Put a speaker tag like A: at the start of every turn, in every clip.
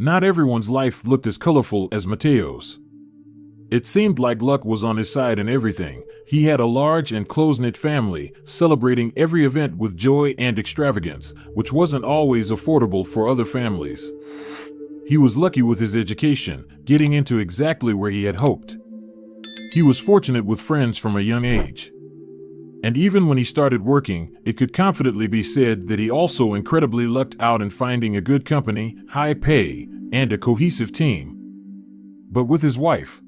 A: Not everyone's life looked as colorful as Mateo's. It seemed like luck was on his side in everything. He had a large and close-knit family, celebrating every event with joy and extravagance, which wasn't always affordable for other families. He was lucky with his education, getting into exactly where he had hoped. He was fortunate with friends from a young age. And even when he started working, it could confidently be said that he also incredibly lucked out in finding a good company, high pay, and a cohesive team. But with his wife,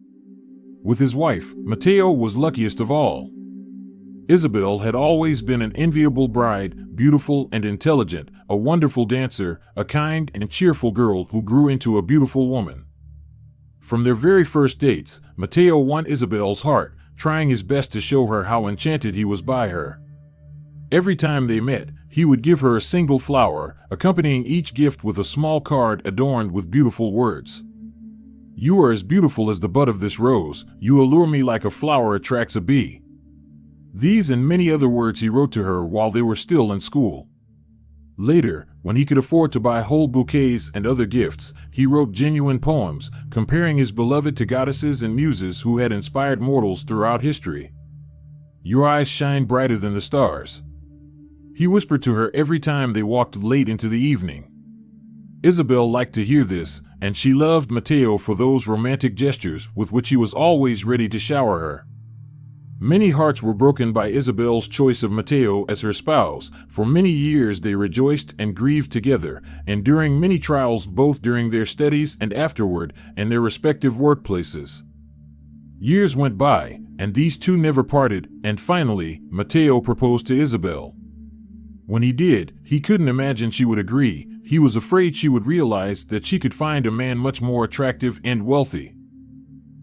A: Mateo was luckiest of all. Isabel had always been an enviable bride, beautiful and intelligent, a wonderful dancer, a kind and cheerful girl who grew into a beautiful woman. From their very first dates, Mateo won Isabel's heart, trying his best to show her how enchanted he was by her. Every time they met, he would give her a single flower, accompanying each gift with a small card adorned with beautiful words. "You are as beautiful as the bud of this rose, you allure me like a flower attracts a bee." These and many other words he wrote to her while they were still in school. Later, when he could afford to buy whole bouquets and other gifts, he wrote genuine poems, comparing his beloved to goddesses and muses who had inspired mortals throughout history. "Your eyes shine brighter than the stars," he whispered to her every time they walked late into the evening. Isabel liked to hear this, and she loved Mateo for those romantic gestures with which he was always ready to shower her. Many hearts were broken by Isabel's choice of Mateo as her spouse. For many years they rejoiced and grieved together, enduring many trials both during their studies and afterward, and their respective workplaces. Years went by, and these two never parted, and finally, Mateo proposed to Isabel. When he did, he couldn't imagine she would agree. He was afraid she would realize that she could find a man much more attractive and wealthy.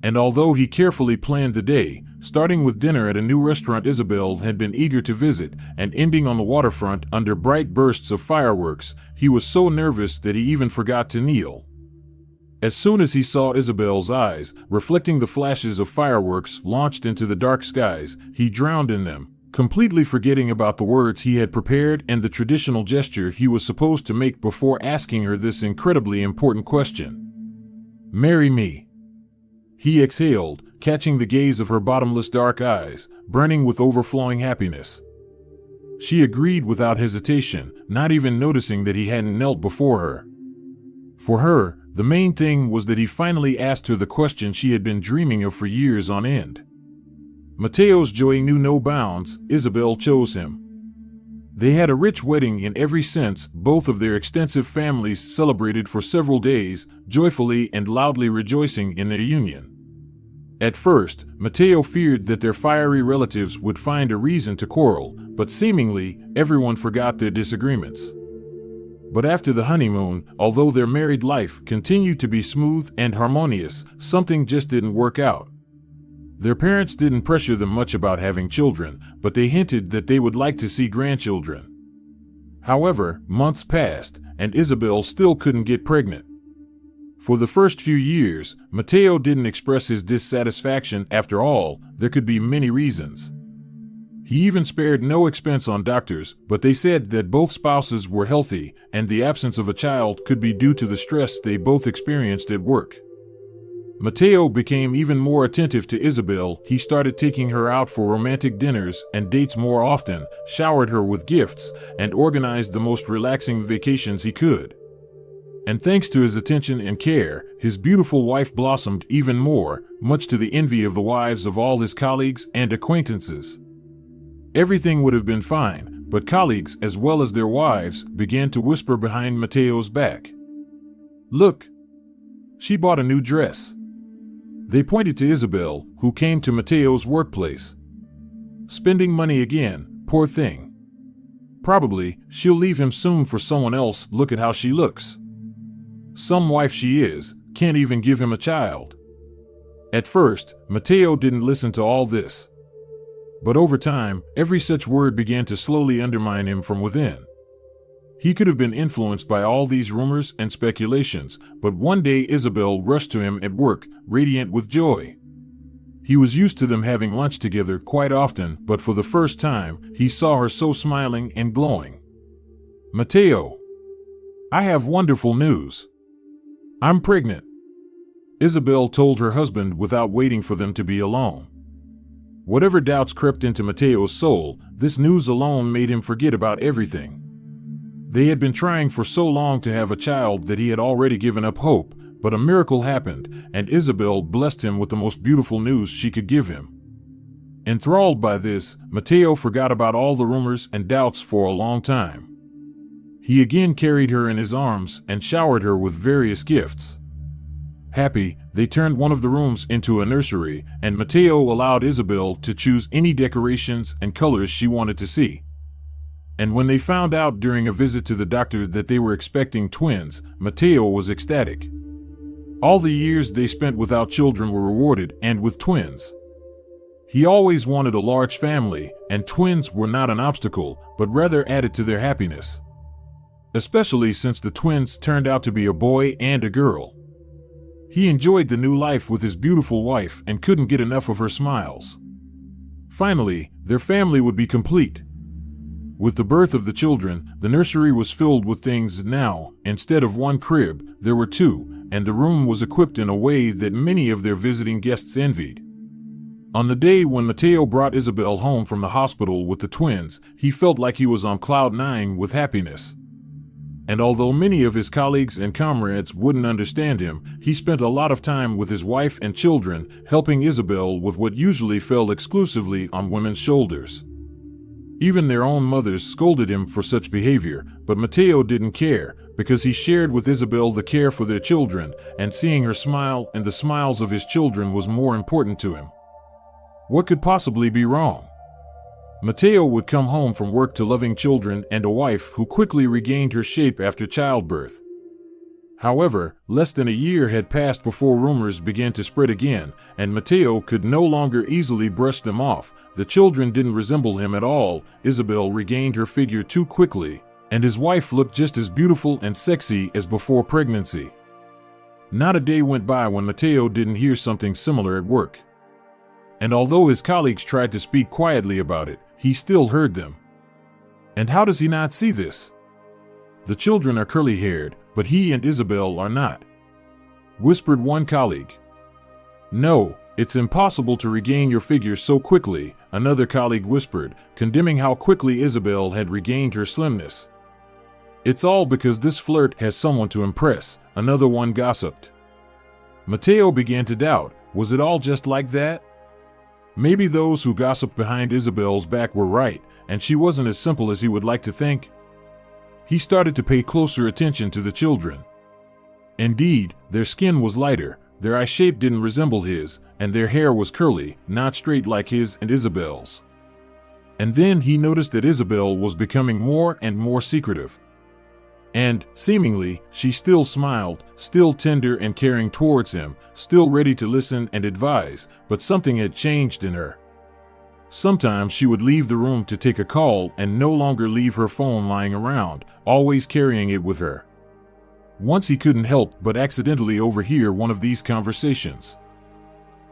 A: And although he carefully planned the day, starting with dinner at a new restaurant Isabel had been eager to visit, and ending on the waterfront under bright bursts of fireworks, he was so nervous that he even forgot to kneel. As soon as he saw Isabel's eyes, reflecting the flashes of fireworks launched into the dark skies, he drowned in them, completely forgetting about the words he had prepared and the traditional gesture he was supposed to make before asking her this incredibly important question. "Marry me," he exhaled, catching the gaze of her bottomless dark eyes, burning with overflowing happiness. She agreed without hesitation, not even noticing that he hadn't knelt before her. For her, the main thing was that he finally asked her the question she had been dreaming of for years on end. Mateo's joy knew no bounds. Isabel chose him. They had a rich wedding in every sense. Both of their extensive families celebrated for several days, joyfully and loudly rejoicing in their union. At first, Mateo feared that their fiery relatives would find a reason to quarrel, but seemingly, everyone forgot their disagreements. But after the honeymoon, although their married life continued to be smooth and harmonious, something just didn't work out. Their parents didn't pressure them much about having children, but they hinted that they would like to see grandchildren. However, months passed, and Isabel still couldn't get pregnant. For the first few years, Mateo didn't express his dissatisfaction. After all, there could be many reasons. He even spared no expense on doctors, but they said that both spouses were healthy, and the absence of a child could be due to the stress they both experienced at work. Mateo became even more attentive to Isabel. He started taking her out for romantic dinners and dates more often, showered her with gifts, and organized the most relaxing vacations he could. And thanks to his attention and care, his beautiful wife blossomed even more, much to the envy of the wives of all his colleagues and acquaintances. Everything would have been fine, but colleagues as well as their wives began to whisper behind Mateo's back. "Look, she bought a new dress." They pointed to Isabel, who came to Mateo's workplace. "Spending money again, poor thing. Probably, she'll leave him soon for someone else. Look at how she looks. Some wife she is, can't even give him a child." At first, Mateo didn't listen to all this. But over time, every such word began to slowly undermine him from within. He could have been influenced by all these rumors and speculations, but one day Isabel rushed to him at work, radiant with joy. He was used to them having lunch together quite often, but for the first time, he saw her so smiling and glowing. "Mateo, I have wonderful news. I'm pregnant, Isabel told her husband without waiting for them to be alone. Whatever doubts crept into Mateo's soul, this news alone made him forget about everything. They had been trying for so long to have a child that he had already given up hope, but a miracle happened, and Isabel blessed him with the most beautiful news she could give him. Enthralled by this, Mateo forgot about all the rumors and doubts for a long time. He again carried her in his arms and showered her with various gifts. Happy, they turned one of the rooms into a nursery, and Mateo allowed Isabel to choose any decorations and colors she wanted to see. And when they found out during a visit to the doctor that they were expecting twins, Mateo was ecstatic. All the years they spent without children were rewarded, and with twins. He always wanted a large family, and twins were not an obstacle, but rather added to their happiness. Especially since the twins turned out to be a boy and a girl. He enjoyed the new life with his beautiful wife and couldn't get enough of her smiles. Finally, their family would be complete. With the birth of the children, the nursery was filled with things now. Instead of one crib, there were two, and the room was equipped in a way that many of their visiting guests envied. On the day when Mateo brought Isabel home from the hospital with the twins, he felt like he was on cloud nine with happiness. And although many of his colleagues and comrades wouldn't understand him, he spent a lot of time with his wife and children, helping Isabel with what usually fell exclusively on women's shoulders. Even their own mothers scolded him for such behavior, but Mateo didn't care, because he shared with Isabel the care for their children, and seeing her smile and the smiles of his children was more important to him. What could possibly be wrong? Mateo would come home from work to loving children and a wife who quickly regained her shape after childbirth. However, less than a year had passed before rumors began to spread again, and Mateo could no longer easily brush them off. The children didn't resemble him at all, Isabel regained her figure too quickly, and his wife looked just as beautiful and sexy as before pregnancy. Not a day went by when Mateo didn't hear something similar at work. And although his colleagues tried to speak quietly about it, he still heard them. And how does he not see this? The children are curly-haired, but he and Isabel are not, whispered one colleague. No, it's impossible to regain your figure so quickly, another colleague whispered, condemning how quickly Isabel had regained her slimness. It's all because this flirt has someone to impress, another one gossiped. Mateo began to doubt, was it all just like that? Maybe those who gossiped behind Isabel's back were right, and she wasn't as simple as he would like to think. He started to pay closer attention to the children. Indeed, their skin was lighter, their eye shape didn't resemble his, and their hair was curly, not straight like his and Isabel's. And then he noticed that Isabel was becoming more and more secretive. And, seemingly, she still smiled, still tender and caring towards him, still ready to listen and advise, but something had changed in her. Sometimes she would leave the room to take a call and no longer leave her phone lying around, always carrying it with her. Once he couldn't help but accidentally overhear one of these conversations.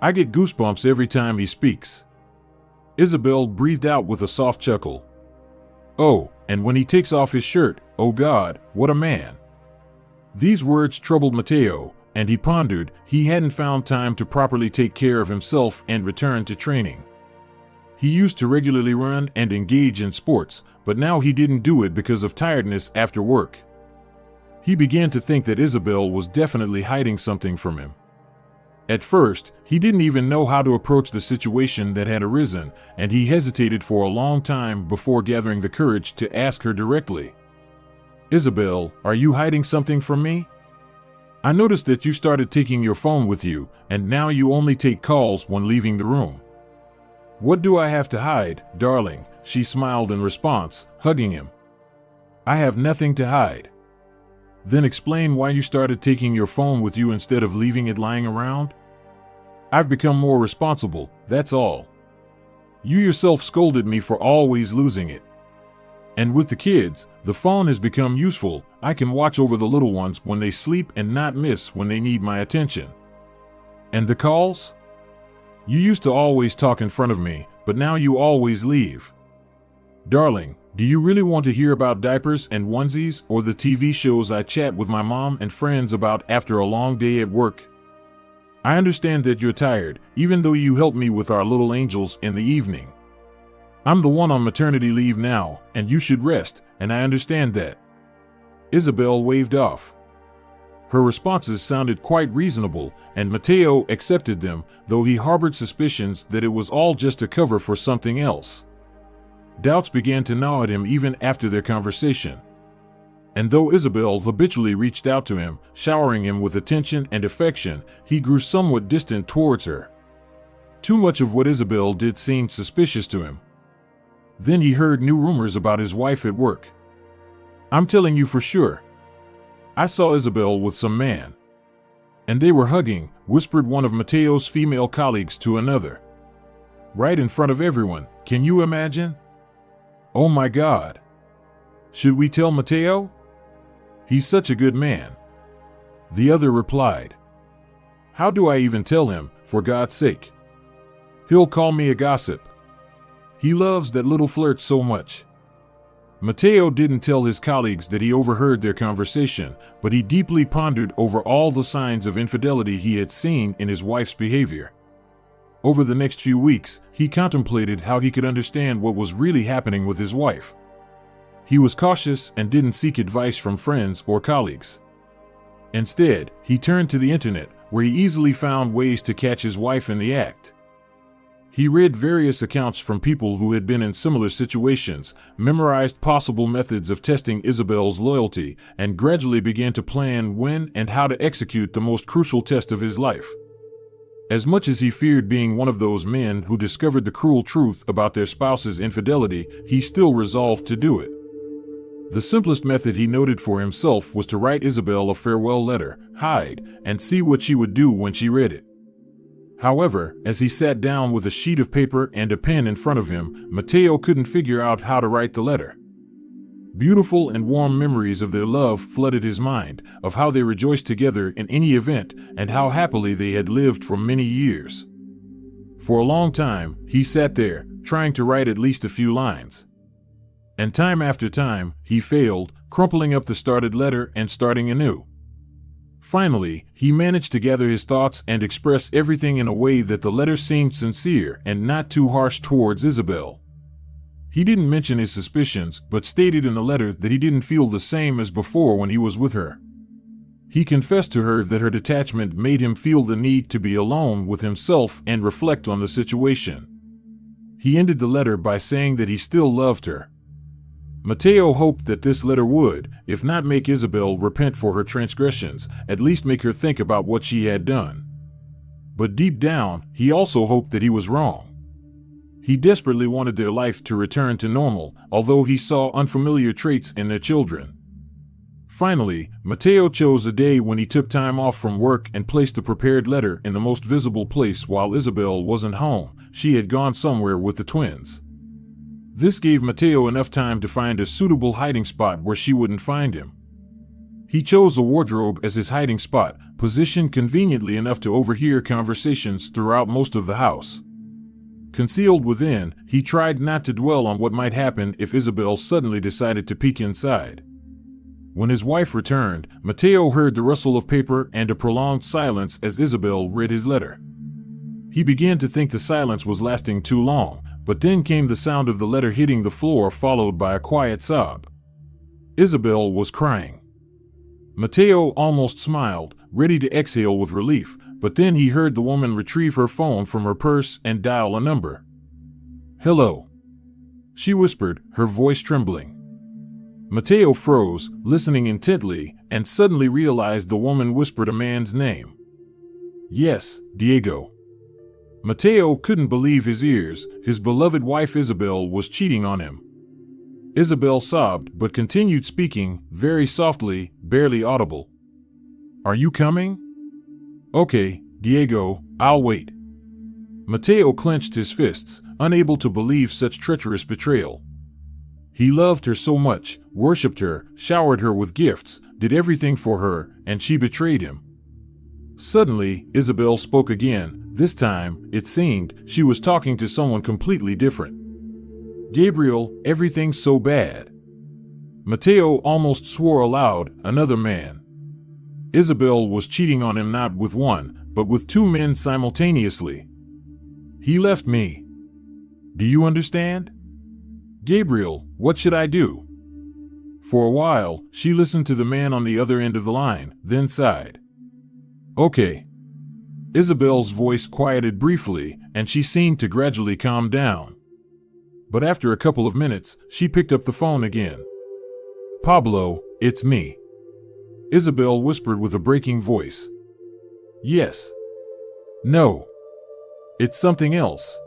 A: I get goosebumps every time he speaks. Isabel breathed out with a soft chuckle. Oh, and when he takes off his shirt, oh God, what a man. These words troubled Mateo, and he pondered he hadn't found time to properly take care of himself and return to training. He used to regularly run and engage in sports, but now he didn't do it because of tiredness after work. He began to think that Isabel was definitely hiding something from him. At first, he didn't even know how to approach the situation that had arisen, and he hesitated for a long time before gathering the courage to ask her directly. Isabel, are you hiding something from me? I noticed that you started taking your phone with you, and now you only take calls when leaving the room. What do I have to hide, darling? She smiled in response, hugging him. I have nothing to hide. Then explain why you started taking your phone with you instead of leaving it lying around? I've become more responsible, that's all. You yourself scolded me for always losing it. And with the kids, the phone has become useful. I can watch over the little ones when they sleep and not miss when they need my attention. And the calls? You used to always talk in front of me, but now you always leave. Darling, Do you really want to hear about diapers and onesies or the TV shows I chat with my mom and friends about after a long day at work? I understand that you're tired, even though you help me with our little angels in the evening. I'm the one on maternity leave now, and you should rest, and I understand that. Isabel waved off. Her responses sounded quite reasonable, and Mateo accepted them, though he harbored suspicions that it was all just a cover for something else. Doubts began to gnaw at him even after their conversation. And though Isabel habitually reached out to him, showering him with attention and affection, he grew somewhat distant towards her. Too much of what Isabel did seemed suspicious to him. Then he heard new rumors about his wife at work. I'm telling you for sure. I saw Isabel with some man. And they were hugging, whispered one of Mateo's female colleagues to another. Right in front of everyone, can you imagine? Oh my God. Should we tell Mateo? He's such a good man. The other replied. How do I even tell him, for God's sake? He'll call me a gossip. He loves that little flirt so much. Mateo didn't tell his colleagues that he overheard their conversation, but he deeply pondered over all the signs of infidelity he had seen in his wife's behavior. Over the next few weeks, he contemplated how he could understand what was really happening with his wife. He was cautious and didn't seek advice from friends or colleagues. Instead, he turned to the internet, where he easily found ways to catch his wife in the act. He read various accounts from people who had been in similar situations, memorized possible methods of testing Isabel's loyalty, and gradually began to plan when and how to execute the most crucial test of his life. As much as he feared being one of those men who discovered the cruel truth about their spouse's infidelity, he still resolved to do it. The simplest method he noted for himself was to write Isabel a farewell letter, hide, and see what she would do when she read it. However, as he sat down with a sheet of paper and a pen in front of him, Mateo couldn't figure out how to write the letter. Beautiful and warm memories of their love flooded his mind, of how they rejoiced together in any event and how happily they had lived for many years. For a long time, he sat there, trying to write at least a few lines. And time after time, he failed, crumpling up the started letter and starting anew. Finally, he managed to gather his thoughts and express everything in a way that the letter seemed sincere and not too harsh towards Isabel. He didn't mention his suspicions, but stated in the letter that he didn't feel the same as before when he was with her. He confessed to her that her detachment made him feel the need to be alone with himself and reflect on the situation. He ended the letter by saying that he still loved her. Mateo hoped that this letter would, if not make Isabel repent for her transgressions, at least make her think about what she had done. But deep down, he also hoped that he was wrong. He desperately wanted their life to return to normal, although he saw unfamiliar traits in their children. Finally, Mateo chose a day when he took time off from work and placed the prepared letter in the most visible place while Isabel wasn't home. She had gone somewhere with the twins. This gave Mateo enough time to find a suitable hiding spot where she wouldn't find him. He chose a wardrobe as his hiding spot, positioned conveniently enough to overhear conversations throughout most of the house. Concealed within, he tried not to dwell on what might happen if Isabel suddenly decided to peek inside. When his wife returned, Mateo heard the rustle of paper and a prolonged silence as Isabel read his letter. He began to think the silence was lasting too long, but then came the sound of the letter hitting the floor, followed by a quiet sob. Isabel was crying. Mateo almost smiled, ready to exhale with relief, but then he heard the woman retrieve her phone from her purse and dial a number. "Hello," she whispered, her voice trembling. Mateo froze, listening intently, and suddenly realized the woman whispered a man's name. Yes, Diego. Mateo couldn't believe his ears. His beloved wife Isabel was cheating on him. Isabel sobbed, but continued speaking, very softly, barely audible. "Are you coming?" "Okay, Diego, I'll wait." Mateo clenched his fists, unable to believe such treacherous betrayal. He loved her so much, worshipped her, showered her with gifts, did everything for her, and she betrayed him. Suddenly, Isabel spoke again. This time, it seemed, she was talking to someone completely different. Gabriel, everything's so bad. Mateo almost swore aloud, another man. Isabel was cheating on him not with one, but with two men simultaneously. He left me. Do you understand? Gabriel, what should I do? For a while, she listened to the man on the other end of the line, then sighed. Okay. Isabel's voice quieted briefly, and she seemed to gradually calm down. But after a couple of minutes, she picked up the phone again. Pablo, it's me. Isabel whispered with a breaking voice. Yes. No. It's something else.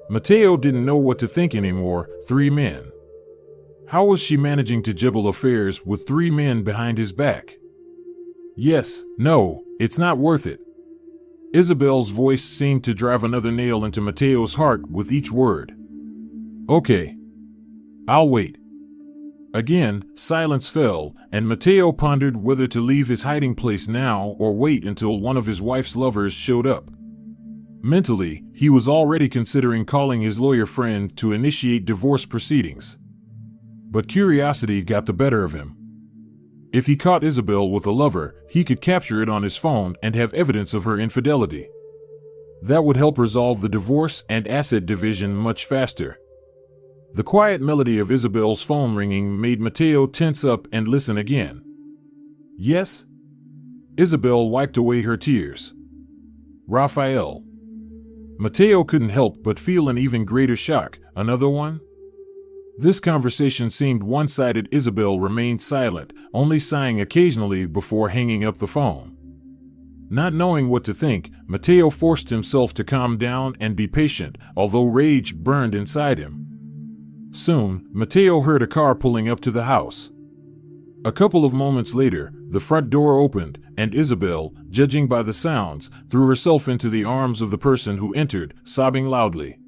A: Mateo didn't know what to think anymore. 3 men. How was she managing to juggle affairs with 3 men behind his back? Yes, no, it's not worth it. Isabel's voice seemed to drive another nail into Mateo's heart with each word. Okay. I'll wait. Again, silence fell, and Mateo pondered whether to leave his hiding place now or wait until one of his wife's lovers showed up. Mentally, he was already considering calling his lawyer friend to initiate divorce proceedings. But curiosity got the better of him. If he caught Isabel with a lover, he could capture it on his phone and have evidence of her infidelity. That would help resolve the divorce and asset division much faster. The quiet melody of Isabel's phone ringing made Mateo tense up and listen again. Yes? Isabel wiped away her tears. Rafael. Mateo couldn't help but feel an even greater shock. Another one? This conversation seemed one-sided. Isabel remained silent, only sighing occasionally before hanging up the phone. Not knowing what to think, Mateo forced himself to calm down and be patient, although rage burned inside him. Soon, Mateo heard a car pulling up to the house. A couple of moments later, the front door opened, and Isabel, judging by the sounds, threw herself into the arms of the person who entered, sobbing loudly.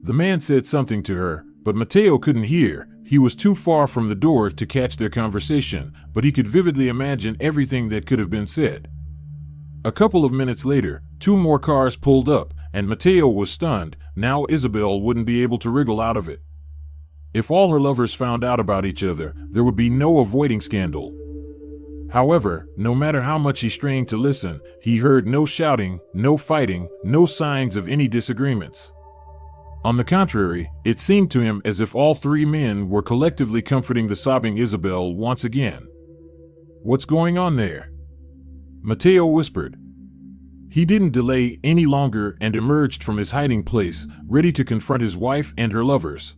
A: The man said something to her, but Mateo couldn't hear. He was too far from the door to catch their conversation, but he could vividly imagine everything that could have been said. A couple of minutes later, 2 more cars pulled up, and Mateo was stunned. Now Isabel wouldn't be able to wriggle out of it. If all her lovers found out about each other, there would be no avoiding scandal. However, no matter how much he strained to listen, he heard no shouting, no fighting, no signs of any disagreements. On the contrary, it seemed to him as if all 3 men were collectively comforting the sobbing Isabel once again. What's going on there? Mateo whispered. He didn't delay any longer and emerged from his hiding place, ready to confront his wife and her lovers.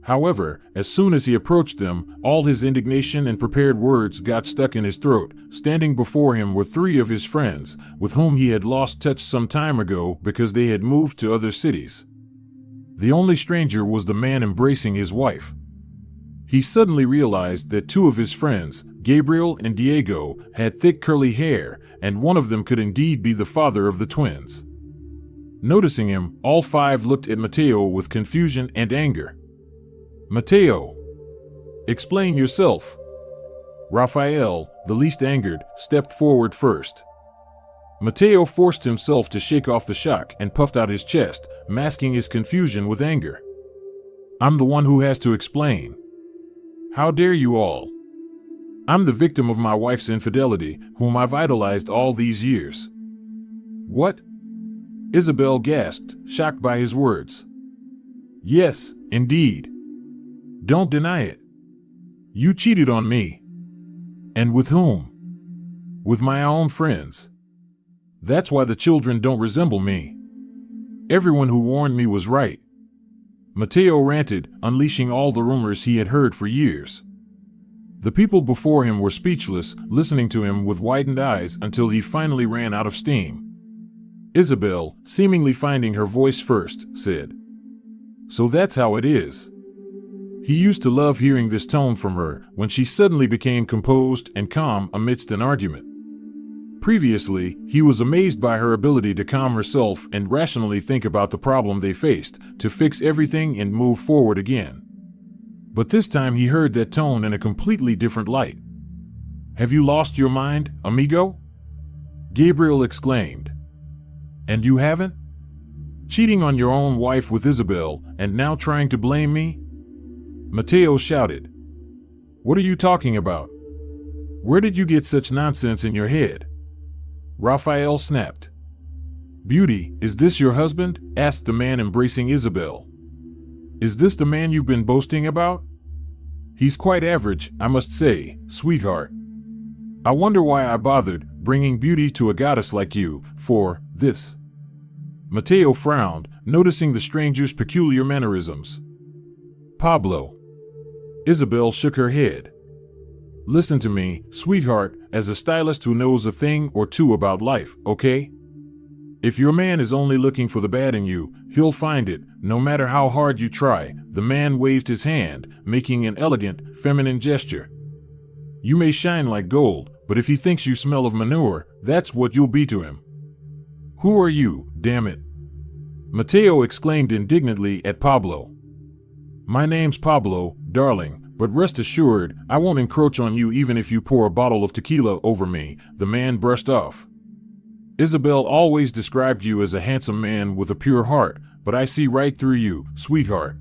A: However, as soon as he approached them, all his indignation and prepared words got stuck in his throat. Standing before him were 3 of his friends, with whom he had lost touch some time ago because they had moved to other cities. The only stranger was the man embracing his wife. He suddenly realized that 2 of his friends, Gabriel and Diego, had thick curly hair, and one of them could indeed be the father of the twins. Noticing him, all 5 looked at Mateo with confusion and anger. Mateo, explain yourself. Rafael, the least angered, stepped forward first. Mateo forced himself to shake off the shock and puffed out his chest, masking his confusion with anger. I'm the one who has to explain. How dare you all? I'm the victim of my wife's infidelity, whom I've idolized all these years. What? Isabel gasped, shocked by his words. Yes, indeed. Don't deny it. You cheated on me. And with whom? With my own friends. That's why the children don't resemble me. Everyone who warned me was right. Mateo ranted, unleashing all the rumors he had heard for years. The people before him were speechless, listening to him with widened eyes until he finally ran out of steam. Isabel, seemingly finding her voice first, said, So that's how it is. He used to love hearing this tone from her when she suddenly became composed and calm amidst an argument. Previously, he was amazed by her ability to calm herself and rationally think about the problem they faced, to fix everything and move forward again. But this time he heard that tone in a completely different light. Have you lost your mind, amigo? Gabriel exclaimed. And you haven't? Cheating on your own wife with Isabel and now trying to blame me? Mateo shouted. What are you talking about? Where did you get such nonsense in your head? Raphael snapped. Beauty, is this your husband? Asked the man embracing Isabel. Is this the man you've been boasting about? He's quite average, I must say, sweetheart. I wonder why I bothered bringing beauty to a goddess like you for this. Mateo frowned, noticing the stranger's peculiar mannerisms. Pablo. Isabel shook her head. Listen to me, sweetheart, as a stylist who knows a thing or two about life, okay? If your man is only looking for the bad in you, he'll find it, no matter how hard you try. The man waved his hand, making an elegant, feminine gesture. You may shine like gold, but if he thinks you smell of manure, that's what you'll be to him. Who are you, damn it? Mateo exclaimed indignantly at Pablo. My name's Pablo, darling, but rest assured, I won't encroach on you even if you pour a bottle of tequila over me, the man brushed off. Isabel always described you as a handsome man with a pure heart, but I see right through you, sweetheart.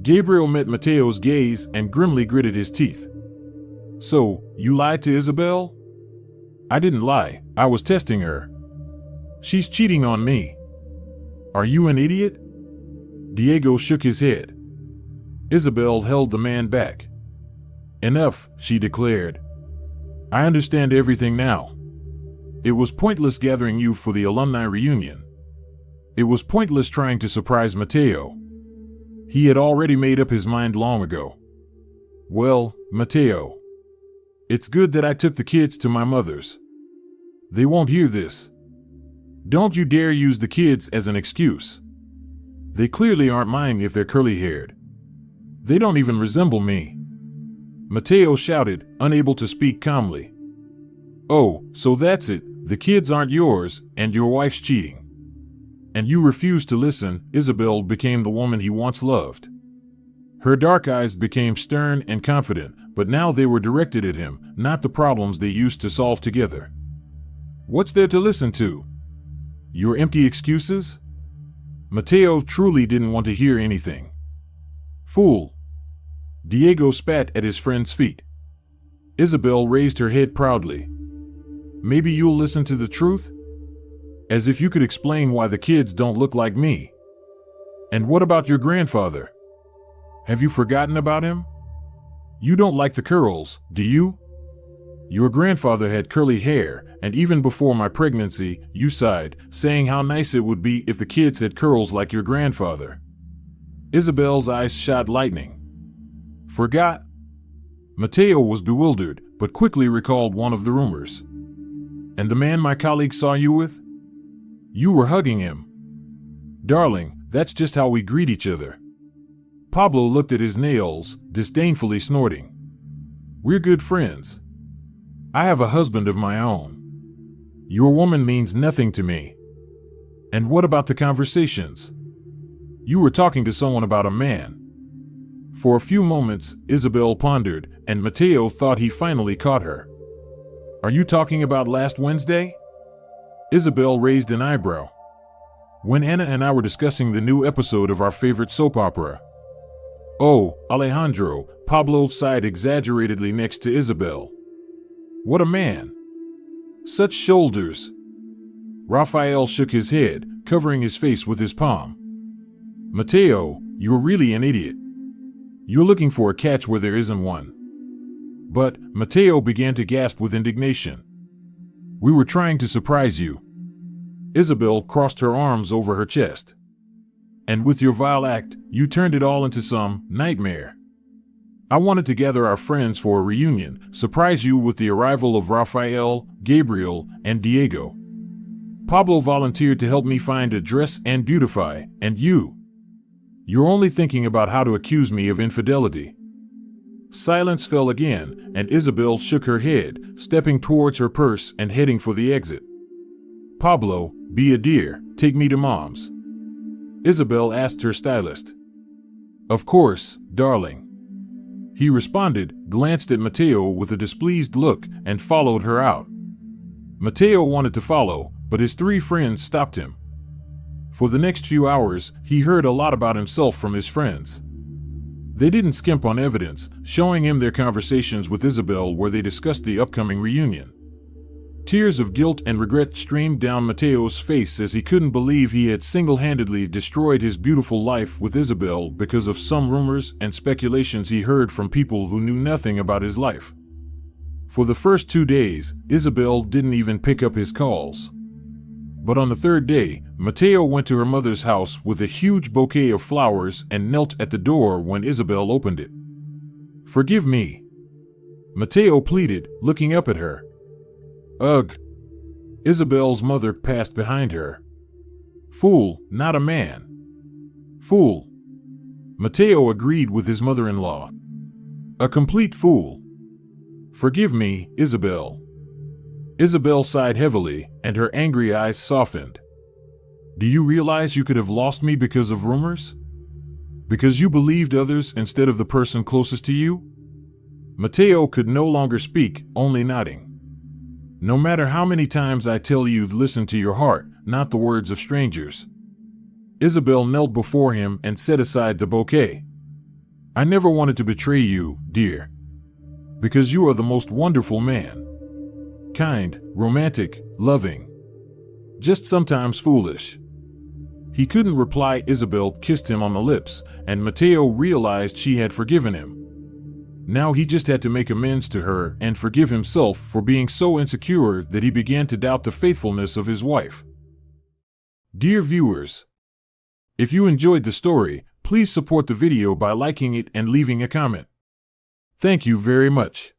A: Gabriel met Mateo's gaze and grimly gritted his teeth. So, you lied to Isabel? I didn't lie, I was testing her. She's cheating on me. Are you an idiot? Diego shook his head. Isabel held the man back. Enough, she declared. I understand everything now. It was pointless gathering you for the alumni reunion. It was pointless trying to surprise Mateo. He had already made up his mind long ago. Well, Mateo, it's good that I took the kids to my mother's. They won't hear this. Don't you dare use the kids as an excuse. They clearly aren't mine if they're curly-haired. They don't even resemble me. Mateo shouted, unable to speak calmly. Oh, so that's it. The kids aren't yours, and your wife's cheating. And you refuse to listen. Isabel became the woman he once loved. Her dark eyes became stern and confident, but now they were directed at him, not the problems they used to solve together. What's there to listen to? Your empty excuses? Mateo truly didn't want to hear anything. Fool. Diego spat at his friend's feet. Isabel raised her head proudly. Maybe you'll listen to the truth? As if you could explain why the kids don't look like me. And what about your grandfather? Have you forgotten about him? You don't like the curls, do you? Your grandfather had curly hair, and even before my pregnancy, you sighed, saying how nice it would be if the kids had curls like your grandfather. Isabel's eyes shot lightning. Forgot? Mateo was bewildered, but quickly recalled one of the rumors. And the man my colleague saw you with? You were hugging him. Darling, that's just how we greet each other. Pablo looked at his nails, disdainfully snorting. We're good friends. I have a husband of my own. Your woman means nothing to me. And what about the conversations? You were talking to someone about a man. For a few moments, Isabel pondered, and Mateo thought he finally caught her. Are you talking about last Wednesday? Isabel raised an eyebrow. When Anna and I were discussing the new episode of our favorite soap opera. Oh, Alejandro, Pablo sighed exaggeratedly next to Isabel. What a man. Such shoulders. Raphael shook his head, covering his face with his palm. Mateo, you're really an idiot. You're looking for a catch where there isn't one. But Mateo began to gasp with indignation. We were trying to surprise you. Isabel crossed her arms over her chest. And with your vile act, you turned it all into some nightmare. I wanted to gather our friends for a reunion, surprise you with the arrival of Raphael, Gabriel, and Diego. Pablo volunteered to help me find a dress and beautify, and you're only thinking about how to accuse me of infidelity. Silence fell again, and Isabel shook her head, stepping towards her purse and heading for the exit. Pablo, be a dear, take me to Mom's. Isabel asked her stylist. Of course, darling. He responded, glanced at Mateo with a displeased look, and followed her out. Mateo wanted to follow, but his three friends stopped him. For the next few hours, he heard a lot about himself from his friends. They didn't skimp on evidence, showing him their conversations with Isabel where they discussed the upcoming reunion. Tears of guilt and regret streamed down Mateo's face as he couldn't believe he had single-handedly destroyed his beautiful life with Isabel because of some rumors and speculations he heard from people who knew nothing about his life. For the first 2 days, Isabel didn't even pick up his calls. But on the third day, Mateo went to her mother's house with a huge bouquet of flowers and knelt at the door when Isabel opened it. "Forgive me," Mateo pleaded, looking up at her. "Ugh." Isabel's mother passed behind her. "Fool, not a man." "Fool." Mateo agreed with his mother-in-law. "A complete fool." "Forgive me, Isabel." Isabel sighed heavily, and her angry eyes softened. "Do you realize you could have lost me because of rumors? Because you believed others instead of the person closest to you?" Mateo could no longer speak, only nodding. "No matter how many times I tell you, listen to your heart, not the words of strangers." Isabel knelt before him and set aside the bouquet. "I never wanted to betray you, dear. Because you are the most wonderful man. Kind, romantic, loving. Just sometimes foolish." He couldn't reply. Isabel kissed him on the lips, and Mateo realized she had forgiven him. Now he just had to make amends to her and forgive himself for being so insecure that he began to doubt the faithfulness of his wife. Dear viewers, if you enjoyed the story, please support the video by liking it and leaving a comment. Thank you very much.